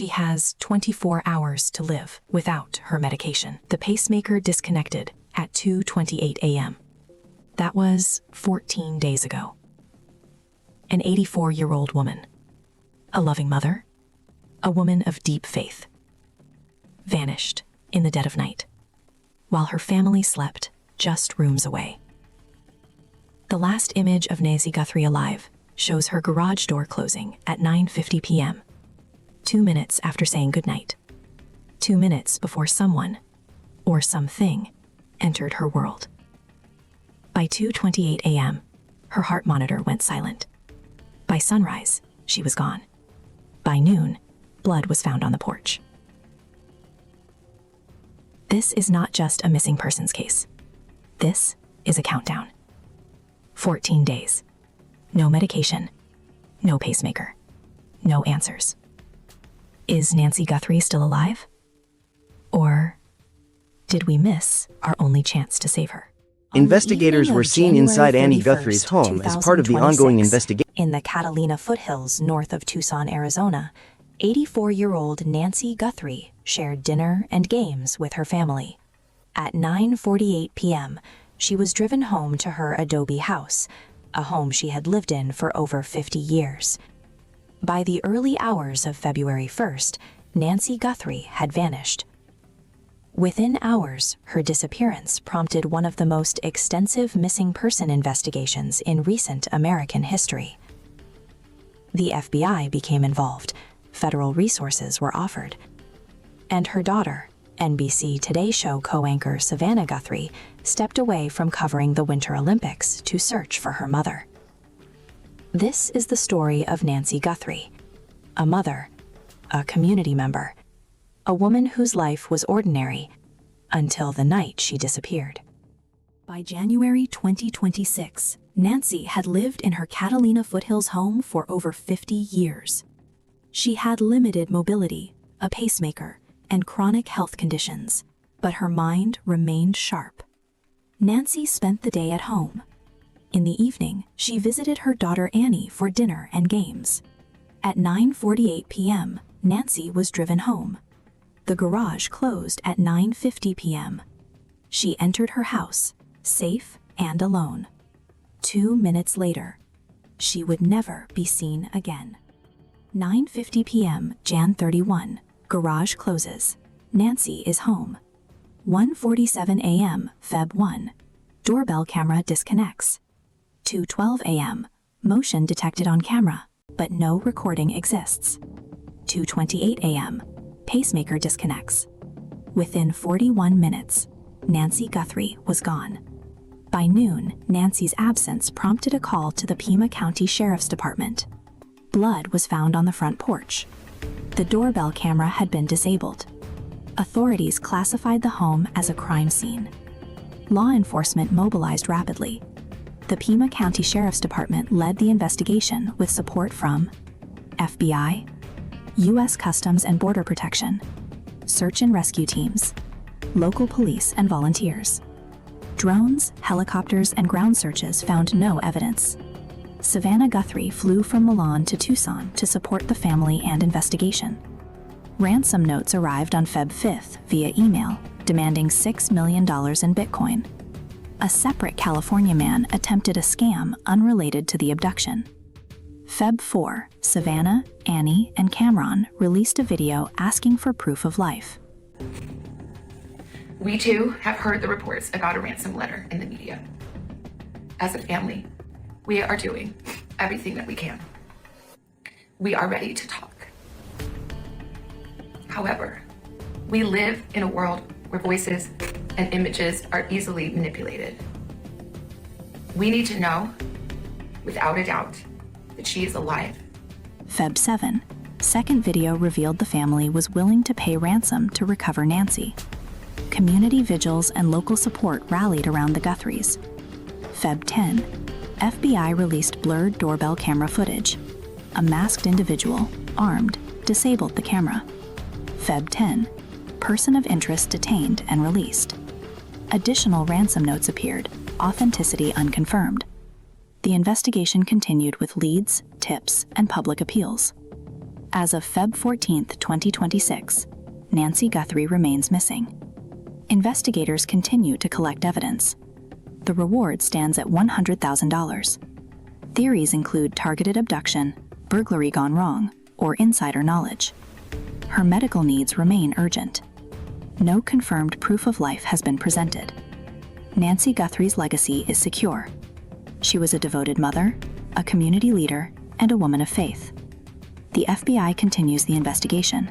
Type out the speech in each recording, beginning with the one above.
She has 24 hours to live without her medication. The pacemaker disconnected at 2:28 a.m. That was 14 days ago. An 84-year-old woman, a loving mother, a woman of deep faith, vanished in the dead of night, while her family slept just rooms away. The last image of Nancy Guthrie alive shows her garage door closing at 9:50 p.m., 2 minutes after saying goodnight, 2 minutes before someone or something entered her world. By 2:28 a.m., her heart monitor went silent. By sunrise, she was gone. By noon, blood was found on the porch. This is not just a missing persons case. This is a countdown. 14 days. No medication. No pacemaker. No answers. Is Nancy Guthrie still alive? Or did we miss our only chance to save her? Investigators were seen inside Annie Guthrie's home as part of the ongoing investigation. In the Catalina foothills north of Tucson, Arizona, 84-year-old Nancy Guthrie shared dinner and games with her family. At 9:48 p.m., she was driven home to her adobe house, a home she had lived in for over 50 years. By the early hours of February 1st, Nancy Guthrie had vanished. Within hours, her disappearance prompted one of the most extensive missing person investigations in recent American history. The FBI became involved, federal resources were offered, and her daughter, NBC Today Show co-anchor Savannah Guthrie, stepped away from covering the Winter Olympics to search for her mother. This is the story of Nancy Guthrie, a mother, a community member, a woman whose life was ordinary until the night she disappeared. By January 2026, Nancy had lived in her Catalina foothills home for over 50 years. She had limited mobility, a pacemaker, and chronic health conditions, but her mind remained sharp. Nancy spent the day at home. In the evening, she visited her daughter Annie for dinner and games. At 9:48 p.m., Nancy was driven home. The garage closed at 9:50 p.m. She entered her house, safe and alone. 2 minutes later, she would never be seen again. 9:50 p.m., Jan 31, garage closes. Nancy is home. 1:47 a.m., Feb 1, doorbell camera disconnects. 2:12 a.m., motion detected on camera, but no recording exists. 2:28 a.m., pacemaker disconnects. Within 41 minutes, Nancy Guthrie was gone. By noon, Nancy's absence prompted a call to the Pima County Sheriff's Department. Blood was found on the front porch. The doorbell camera had been disabled. Authorities classified the home as a crime scene. Law enforcement mobilized rapidly. The Pima County Sheriff's Department led the investigation with support from FBI, U.S. Customs and Border Protection, search and rescue teams, local police and volunteers. Drones, helicopters, and ground searches found no evidence. Savannah Guthrie flew from Milan to Tucson to support the family and investigation. Ransom notes arrived on Feb 5th via email, demanding $6 million in Bitcoin. A separate California man attempted a scam unrelated to the abduction. Feb 4, Savannah, Annie, and Cameron released a video asking for proof of life. We too have heard the reports about a ransom letter in the media. As a family, we are doing everything that we can. We are ready to talk. However, we live in a world where voices and images are easily manipulated. We need to know, without a doubt, that she is alive. Feb 7, second video revealed the family was willing to pay ransom to recover Nancy. Community vigils and local support rallied around the Guthries. Feb 10, FBI released blurred doorbell camera footage. A masked individual, armed, disabled the camera. Feb 10, person of interest detained and released. Additional ransom notes appeared, authenticity unconfirmed. The investigation continued with leads, tips, and public appeals. As of Feb 14, 2026, Nancy Guthrie remains missing. Investigators continue to collect evidence. The reward stands at $100,000. Theories include targeted abduction, burglary gone wrong, or insider knowledge. Her medical needs remain urgent. No confirmed proof of life has been presented. Nancy Guthrie's legacy is secure. She was a devoted mother, a community leader, and a woman of faith. The FBI continues the investigation.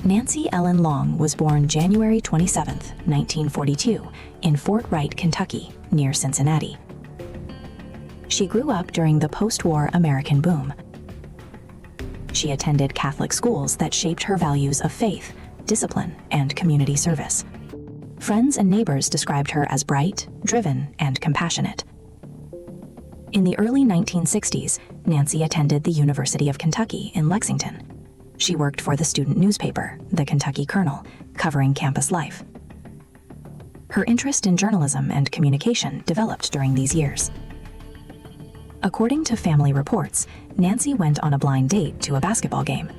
Nancy Ellen Long was born January 27, 1942, in Fort Wright, Kentucky, near Cincinnati. She grew up during the post-war American boom. She attended Catholic schools that shaped her values of faith, discipline, and community service. Friends and neighbors described her as bright, driven, and compassionate. In the early 1960s, Nancy attended the University of Kentucky in Lexington. She worked for the student newspaper, the Kentucky Colonel, covering campus life. Her interest in journalism and communication developed during these years. According to family reports, Nancy went on a blind date to a basketball game.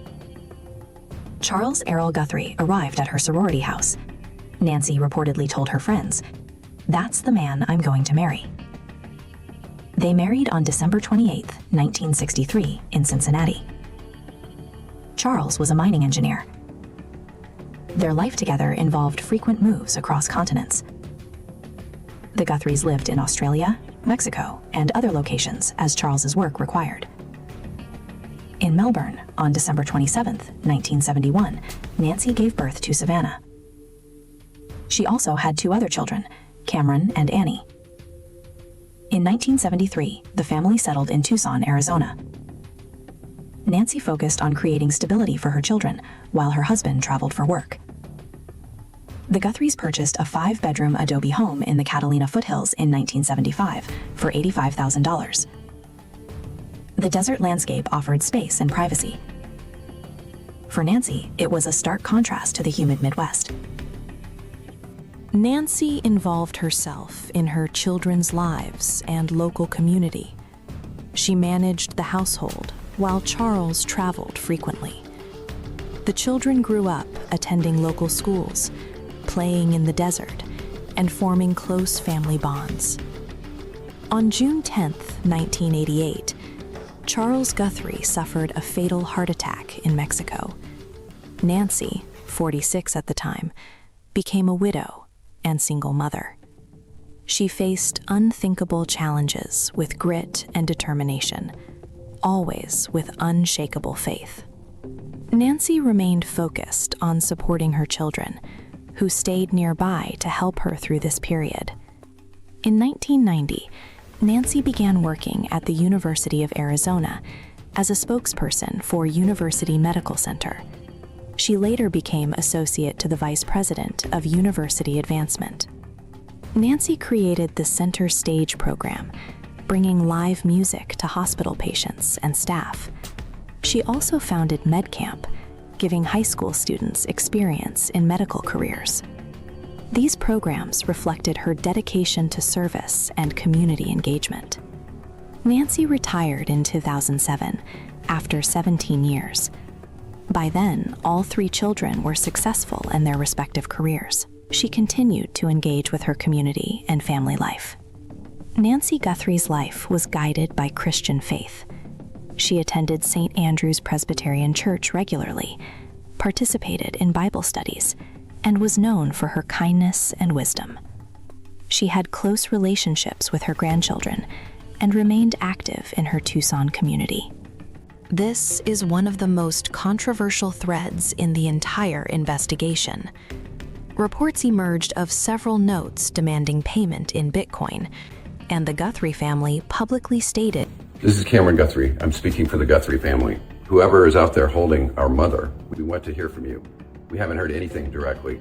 Charles Errol Guthrie arrived at her sorority house. Nancy reportedly told her friends, "That's the man I'm going to marry." They married on December 28, 1963, in Cincinnati. Charles was a mining engineer. Their life together involved frequent moves across continents. The Guthries lived in Australia, Mexico, and other locations as Charles's work required. In Melbourne, on December 27, 1971, Nancy gave birth to Savannah. She also had two other children, Cameron and Annie. In 1973, the family settled in Tucson, Arizona. Nancy focused on creating stability for her children while her husband traveled for work. The Guthries purchased a 5-bedroom adobe home in the Catalina foothills in 1975 for $85,000. The desert landscape offered space and privacy. For Nancy, it was a stark contrast to the humid Midwest. Nancy involved herself in her children's lives and local community. She managed the household while Charles traveled frequently. The children grew up attending local schools, playing in the desert, and forming close family bonds. On June 10, 1988, Charles Guthrie suffered a fatal heart attack in Mexico. Nancy, 46 at the time, became a widow and single mother. She faced unthinkable challenges with grit and determination, always with unshakable faith. Nancy remained focused on supporting her children, who stayed nearby to help her through this period. In 1990, Nancy began working at the University of Arizona as a spokesperson for University Medical Center. She later became associate to the vice president of University Advancement. Nancy created the Center Stage program, bringing live music to hospital patients and staff. She also founded MedCamp, giving high school students experience in medical careers. These programs reflected her dedication to service and community engagement. Nancy retired in 2007, after 17 years. By then, all 3 children were successful in their respective careers. She continued to engage with her community and family life. Nancy Guthrie's life was guided by Christian faith. She attended St. Andrew's Presbyterian Church regularly, participated in Bible studies, and was known for her kindness and wisdom. She had close relationships with her grandchildren and remained active in her Tucson community. This is one of the most controversial threads in the entire investigation. Reports emerged of several notes demanding payment in Bitcoin, and the Guthrie family publicly stated, "This is Cameron Guthrie. I'm speaking for the Guthrie family. Whoever is out there holding our mother, we want to hear from you. We haven't heard anything directly.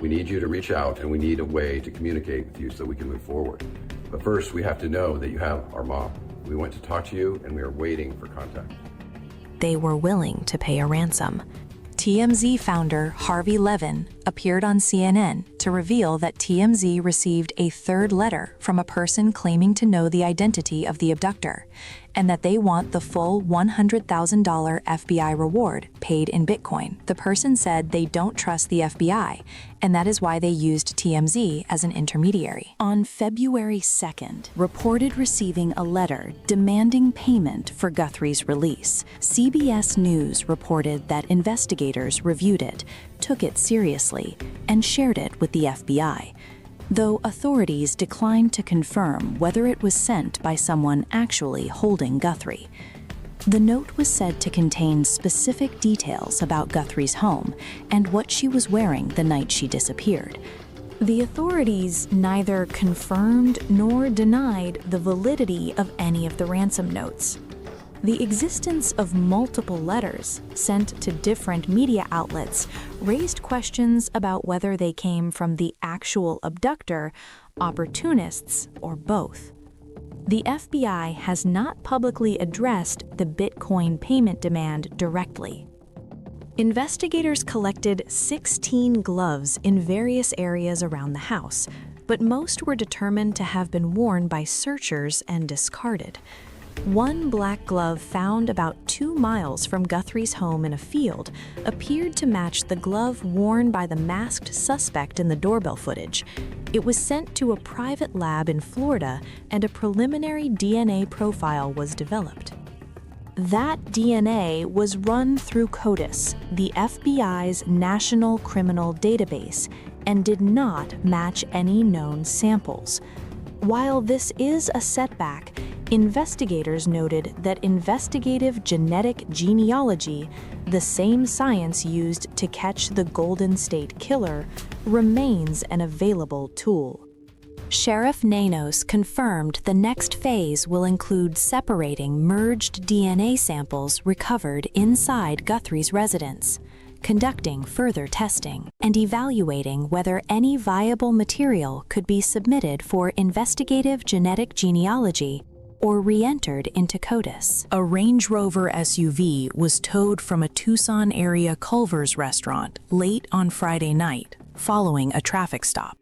We need you to reach out, and we need a way to communicate with you so we can move forward. But first, we have to know that you have our mom. We want to talk to you, and we are waiting for contact." they were willing to pay a ransom. TMZ founder Harvey Levin appeared on CNN to reveal that TMZ received a third letter from a person claiming to know the identity of the abductor, and that they want the full $100,000 FBI reward paid in Bitcoin. The person said they don't trust the FBI, and that is why they used TMZ as an intermediary. On February 2nd, reported receiving a letter demanding payment for Guthrie's release. CBS News reported that investigators reviewed it, took it seriously, and shared it with the FBI, though authorities declined to confirm whether it was sent by someone actually holding Guthrie. The note was said to contain specific details about Guthrie's home and what she was wearing the night she disappeared. The authorities neither confirmed nor denied the validity of any of the ransom notes. The existence of multiple letters sent to different media outlets raised questions about whether they came from the actual abductor, opportunists, or both. The FBI has not publicly addressed the Bitcoin payment demand directly. Investigators collected 16 gloves in various areas around the house, but most were determined to have been worn by searchers and discarded. One black glove found about 2 miles from Guthrie's home in a field appeared to match the glove worn by the masked suspect in the doorbell footage. It was sent to a private lab in Florida, and a preliminary DNA profile was developed. That DNA was run through CODIS, the FBI's National Criminal Database, and did not match any known samples. While this is a setback, investigators noted that investigative genetic genealogy, the same science used to catch the Golden State Killer, remains an available tool. Sheriff Nanos confirmed the next phase will include separating merged DNA samples recovered inside Guthrie's residence, conducting further testing, and evaluating whether any viable material could be submitted for investigative genetic genealogy or re-entered into CODIS. A Range Rover SUV was towed from a Tucson area Culver's restaurant late on Friday night, following a traffic stop.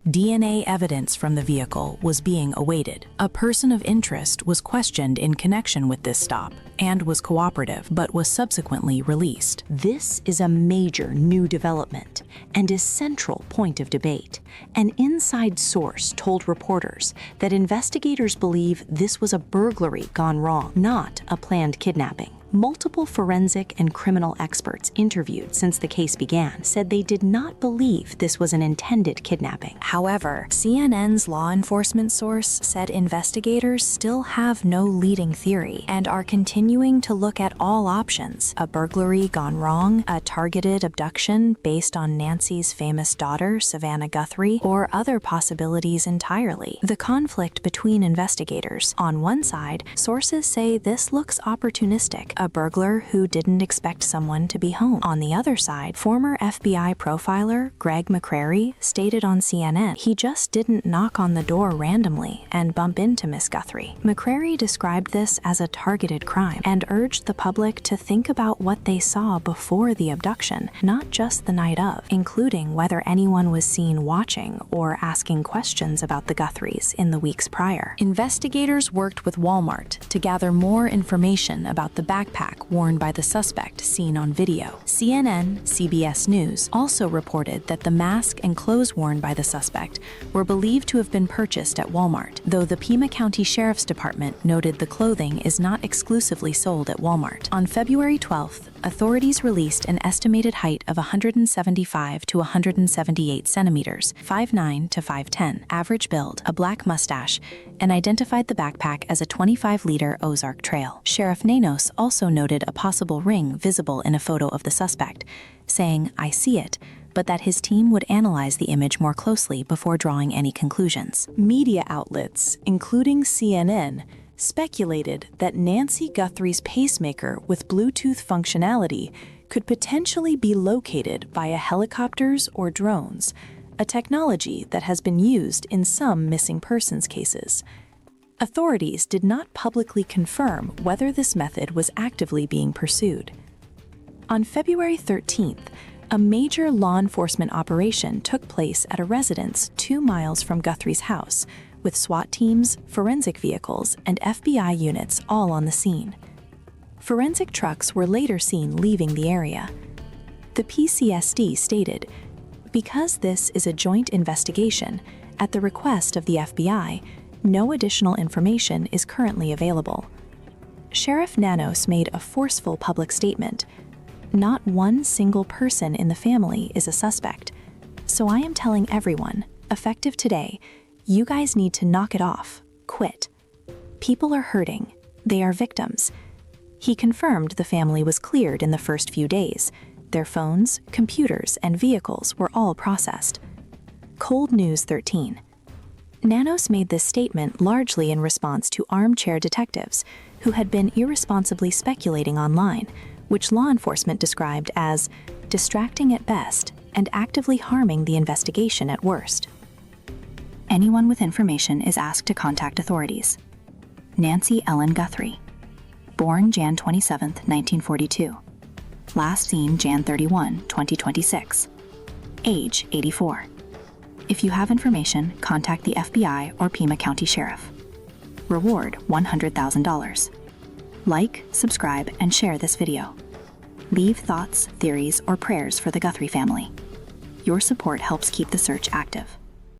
DNA evidence from the vehicle was being awaited. A person of interest was questioned in connection with this stop and was cooperative, but was subsequently released. This is a major new development and a central point of debate. An inside source told reporters that investigators believe this was a burglary gone wrong, not a planned kidnapping. Multiple forensic and criminal experts interviewed since the case began said they did not believe this was an intended kidnapping. However, CNN's law enforcement source said investigators still have no leading theory and are continuing to look at all options: a burglary gone wrong, a targeted abduction based on Nancy's famous daughter, Savannah Guthrie, or other possibilities entirely. The conflict between investigators. On one side, sources say this looks opportunistic, a burglar who didn't expect someone to be home. On the other side, former FBI profiler Greg McCrary stated on CNN he just didn't knock on the door randomly and bump into Miss Guthrie. McCrary described this as a targeted crime and urged the public to think about what they saw before the abduction, not just the night of, including whether anyone was seen watching or asking questions about the Guthries in the weeks prior. Investigators worked with Walmart to gather more information about the backpack worn by the suspect seen on video. CNN, CBS News also reported that the mask and clothes worn by the suspect were believed to have been purchased at Walmart, though the Pima County Sheriff's Department noted the clothing is not exclusively sold at Walmart. On February 12th, authorities released an estimated height of 175 to 178 centimeters, 5'9" to 5'10", average build, a black mustache, and identified the backpack as a 25-liter Ozark Trail. Sheriff Nanos also noted a possible ring visible in a photo of the suspect, saying, "I see it," but that his team would analyze the image more closely before drawing any conclusions. Media outlets, including CNN, speculated that Nancy Guthrie's pacemaker with Bluetooth functionality could potentially be located via helicopters or drones, a technology that has been used in some missing persons cases. Authorities did not publicly confirm whether this method was actively being pursued. On February 13th, A major law enforcement operation took place at a residence 2 miles from Guthrie's house, with SWAT teams, forensic vehicles, and FBI units all on the scene. Forensic trucks were later seen leaving the area. The PCSD stated, "Because this is a joint investigation, at the request of the FBI, no additional information is currently available." Sheriff Nanos made a forceful public statement. "Not one single person in the family is a suspect. So I am telling everyone, effective today, you guys need to knock it off, quit. People are hurting. They are victims." He confirmed the family was cleared in the first few days. Their phones, computers, and vehicles were all processed. Cold News 13. Nanos made this statement largely in response to armchair detectives who had been irresponsibly speculating online, which law enforcement described as distracting at best and actively harming the investigation at worst. Anyone with information is asked to contact authorities. Nancy Ellen Guthrie. Born Jan 27, 1942. Last seen Jan 31, 2026. Age 84. If you have information, contact the FBI or Pima County Sheriff. Reward $100,000. Like, subscribe, and share this video. Leave thoughts, theories, or prayers for the Guthrie family. Your support helps keep the search active.